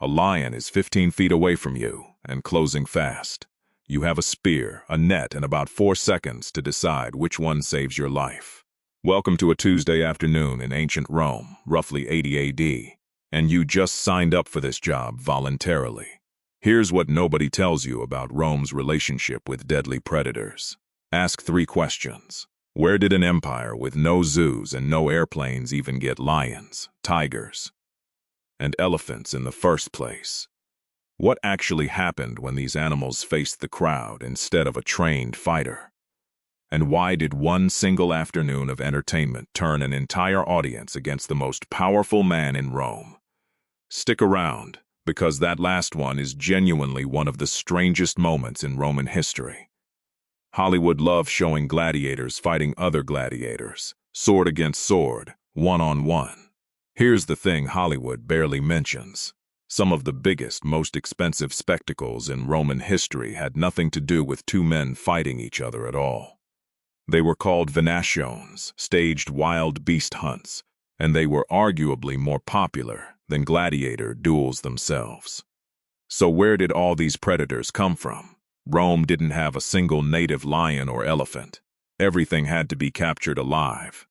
A lion is 15 feet away from you and closing fast. You have a spear, a net, and about 4 seconds to decide which one saves your life. Welcome to a Tuesday afternoon in ancient Rome, roughly 80 AD, and you just signed up for this job voluntarily. Here's what nobody tells you about Rome's relationship with deadly predators. Ask 3 questions. Where did an empire with no zoos and no airplanes even get lions, tigers, and elephants in the first place? What actually happened when these animals faced the crowd instead of a trained fighter? And why did one single afternoon of entertainment turn an entire audience against the most powerful man in Rome? Stick around, because that last one is genuinely one of the strangest moments in Roman history. Hollywood loves showing gladiators fighting other gladiators, sword against sword, one-on-one. Here's the thing Hollywood barely mentions. Some of the biggest, most expensive spectacles in Roman history had nothing to do with 2 men fighting each other at all. They were called Venationes, staged wild beast hunts, and they were arguably more popular than gladiator duels themselves. So where did all these predators come from? Rome didn't have a single native lion or elephant. Everything had to be captured alive,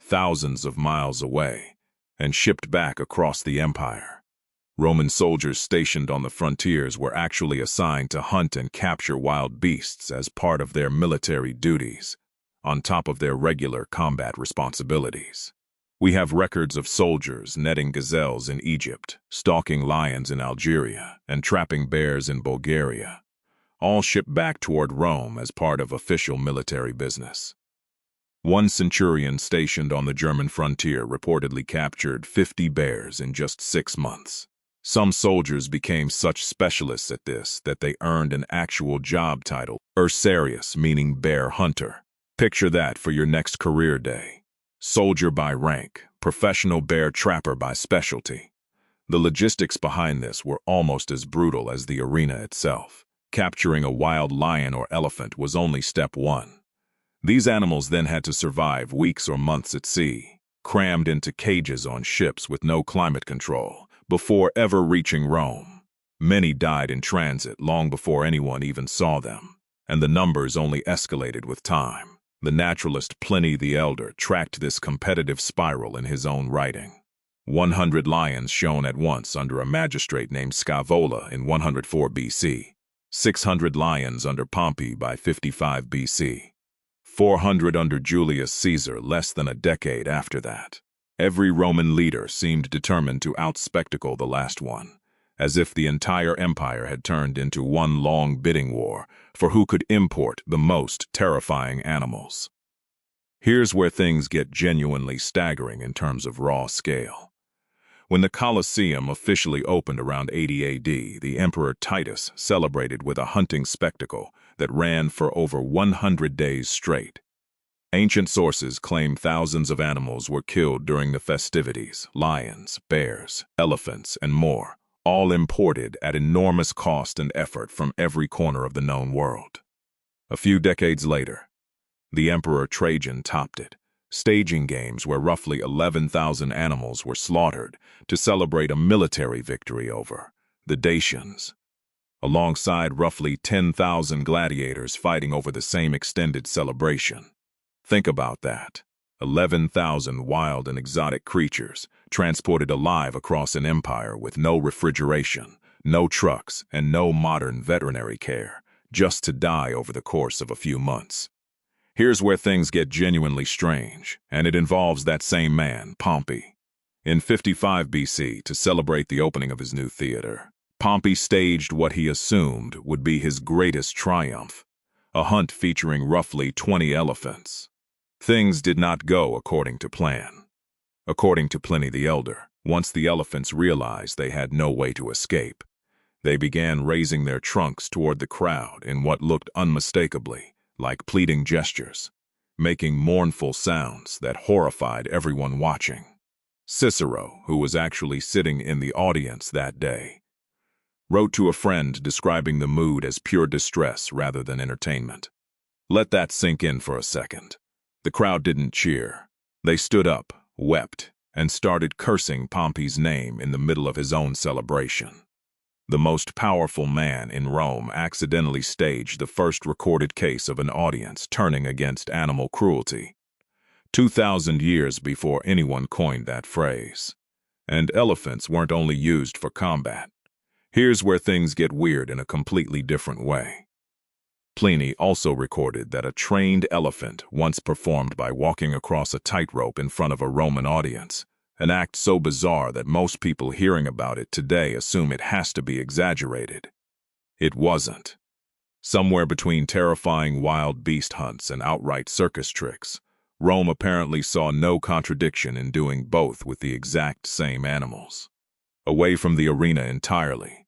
thousands of miles away, and shipped back across the empire. Roman soldiers stationed on the frontiers were actually assigned to hunt and capture wild beasts as part of their military duties, on top of their regular combat responsibilities. We have records of soldiers netting gazelles in Egypt, stalking lions in Algeria, and trapping bears in Bulgaria, all shipped back toward Rome as part of official military business. One centurion stationed on the German frontier reportedly captured 50 bears in just 6 months. Some soldiers became such specialists at this that they earned an actual job title, Ursarius, meaning bear hunter. Picture that for your next career day. Soldier by rank, professional bear trapper by specialty. The logistics behind this were almost as brutal as the arena itself. Capturing a wild lion or elephant was only step 1. These animals then had to survive weeks or months at sea, crammed into cages on ships with no climate control, before ever reaching Rome. Many died in transit long before anyone even saw them, and the numbers only escalated with time. The naturalist Pliny the Elder tracked this competitive spiral in his own writing. 100 lions shone at once under a magistrate named Scaevola in 104 BC. 600 lions under Pompey by 55 BC. 400 under Julius Caesar less than a decade after that. Every Roman leader seemed determined to outspectacle the last one, as if the entire empire had turned into one long bidding war for who could import the most terrifying animals. Here's where things get genuinely staggering in terms of raw scale. When the Colosseum officially opened around 80 AD, the Emperor Titus celebrated with a hunting spectacle that ran for over 100 days straight. Ancient sources claim thousands of animals were killed during the festivities: lions, bears, elephants, and more, all imported at enormous cost and effort from every corner of the known world. A few decades later, the Emperor Trajan topped it, staging games where roughly 11,000 animals were slaughtered to celebrate a military victory over the Dacians, alongside roughly 10,000 gladiators fighting over the same extended celebration. Think about that. 11,000 wild and exotic creatures transported alive across an empire with no refrigeration, no trucks, and no modern veterinary care, just to die over the course of a few months. Here's where things get genuinely strange, and it involves that same man, Pompey. In 55 BC, to celebrate the opening of his new theater, Pompey staged what he assumed would be his greatest triumph, a hunt featuring roughly 20 elephants. Things did not go according to plan. According to Pliny the Elder, once the elephants realized they had no way to escape, they began raising their trunks toward the crowd in what looked unmistakably like pleading gestures, making mournful sounds that horrified everyone watching. Cicero, who was actually sitting in the audience that day, wrote to a friend describing the mood as pure distress rather than entertainment. Let that sink in for a second. The crowd didn't cheer. They stood up, wept, and started cursing Pompey's name in the middle of his own celebration. The most powerful man in Rome accidentally staged the first recorded case of an audience turning against animal cruelty, 2,000 years before anyone coined that phrase. And elephants weren't only used for combat. Here's where things get weird in a completely different way. Pliny also recorded that a trained elephant once performed by walking across a tightrope in front of a Roman audience, an act so bizarre that most people hearing about it today assume it has to be exaggerated. It wasn't. Somewhere between terrifying wild beast hunts and outright circus tricks, Rome apparently saw no contradiction in doing both with the exact same animals. Away from the arena entirely,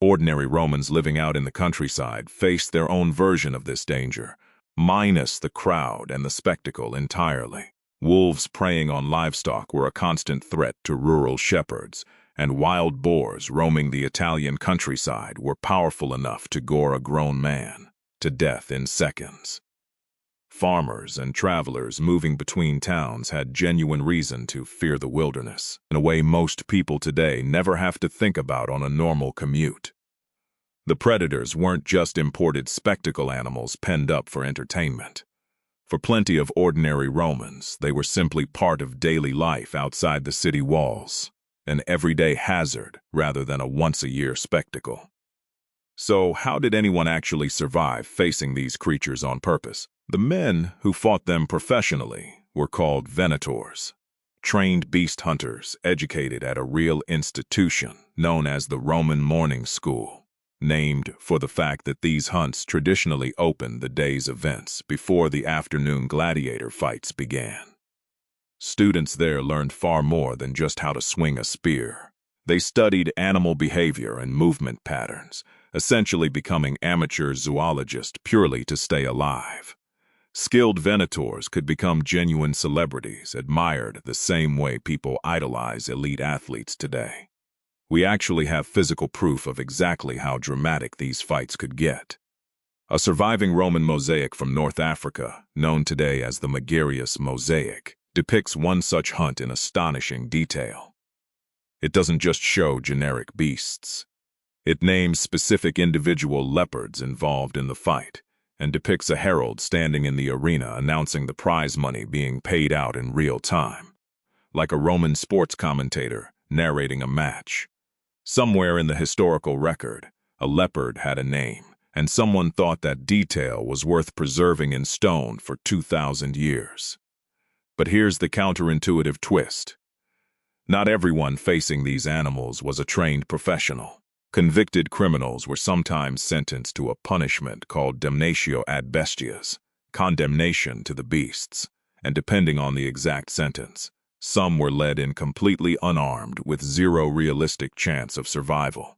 ordinary Romans living out in the countryside faced their own version of this danger, minus the crowd and the spectacle entirely. Wolves preying on livestock were a constant threat to rural shepherds, and wild boars roaming the Italian countryside were powerful enough to gore a grown man to death in seconds. Farmers and travelers moving between towns had genuine reason to fear the wilderness, in a way most people today never have to think about on a normal commute. The predators weren't just imported spectacle animals penned up for entertainment. For plenty of ordinary Romans, they were simply part of daily life outside the city walls, an everyday hazard rather than a once-a-year spectacle. So how did anyone actually survive facing these creatures on purpose? The men who fought them professionally were called Venatores, trained beast hunters educated at a real institution known as the Roman Morning School, named for the fact that these hunts traditionally opened the day's events before the afternoon gladiator fights began. Students there learned far more than just how to swing a spear. They studied animal behavior and movement patterns, essentially becoming amateur zoologists purely to stay alive. Skilled Venatores could become genuine celebrities, admired the same way people idolize elite athletes today. We actually have physical proof of exactly how dramatic these fights could get. A surviving Roman mosaic from North Africa, known today as the Magerius Mosaic, depicts one such hunt in astonishing detail. It doesn't just show generic beasts. It names specific individual leopards involved in the fight, and depicts a herald standing in the arena announcing the prize money being paid out in real time, like a Roman sports commentator narrating a match. Somewhere in the historical record, a leopard had a name, and someone thought that detail was worth preserving in stone for 2,000 years. But here's the counterintuitive twist. Not everyone facing these animals was a trained professional. Convicted criminals were sometimes sentenced to a punishment called Damnatio ad Bestias, condemnation to the beasts, and depending on the exact sentence, some were led in completely unarmed with zero realistic chance of survival.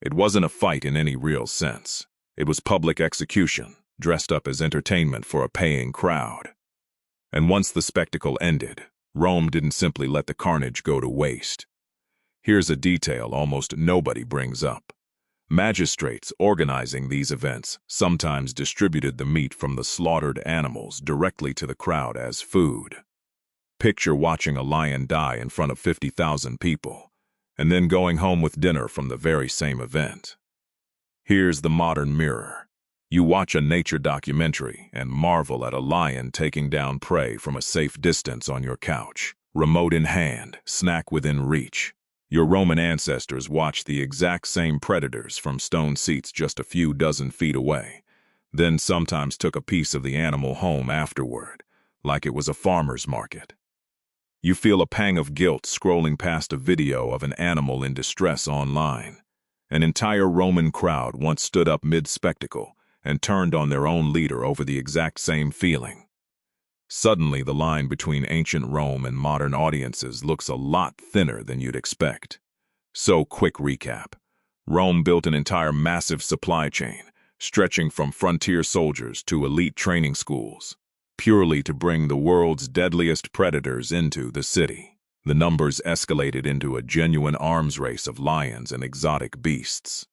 It wasn't a fight in any real sense. It was public execution, dressed up as entertainment for a paying crowd. And once the spectacle ended, Rome didn't simply let the carnage go to waste. Here's a detail almost nobody brings up. Magistrates organizing these events sometimes distributed the meat from the slaughtered animals directly to the crowd as food. Picture watching a lion die in front of 50,000 people, and then going home with dinner from the very same event. Here's the modern mirror. You watch a nature documentary and marvel at a lion taking down prey from a safe distance on your couch, remote in hand, snack within reach. Your Roman ancestors watched the exact same predators from stone seats just a few dozen feet away, then sometimes took a piece of the animal home afterward, like it was a farmer's market. You feel a pang of guilt scrolling past a video of an animal in distress online. An entire Roman crowd once stood up mid-spectacle and turned on their own leader over the exact same feeling. Suddenly, the line between ancient Rome and modern audiences looks a lot thinner than you'd expect. So, quick recap. Rome built an entire massive supply chain, stretching from frontier soldiers to elite training schools, purely to bring the world's deadliest predators into the city. The numbers escalated into a genuine arms race of lions and exotic beasts.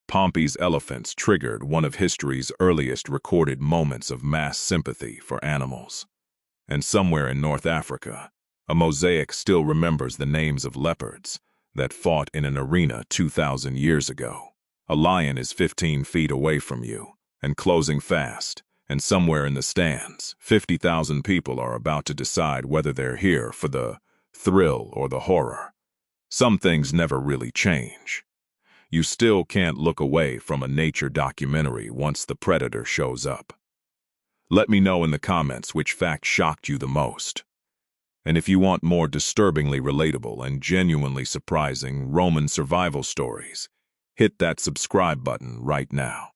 Pompey's elephants triggered one of history's earliest recorded moments of mass sympathy for animals. And somewhere in North Africa, a mosaic still remembers the names of leopards, that fought in an arena 2,000 years ago. A lion is 15 feet away from you and closing fast, and somewhere in the stands, 50,000 people are about to decide whether they're here for the thrill or the horror. Some things never really change. You still can't look away from a nature documentary once the predator shows up. Let me know in the comments which fact shocked you the most. And if you want more disturbingly relatable and genuinely surprising Roman survival stories, hit that subscribe button right now.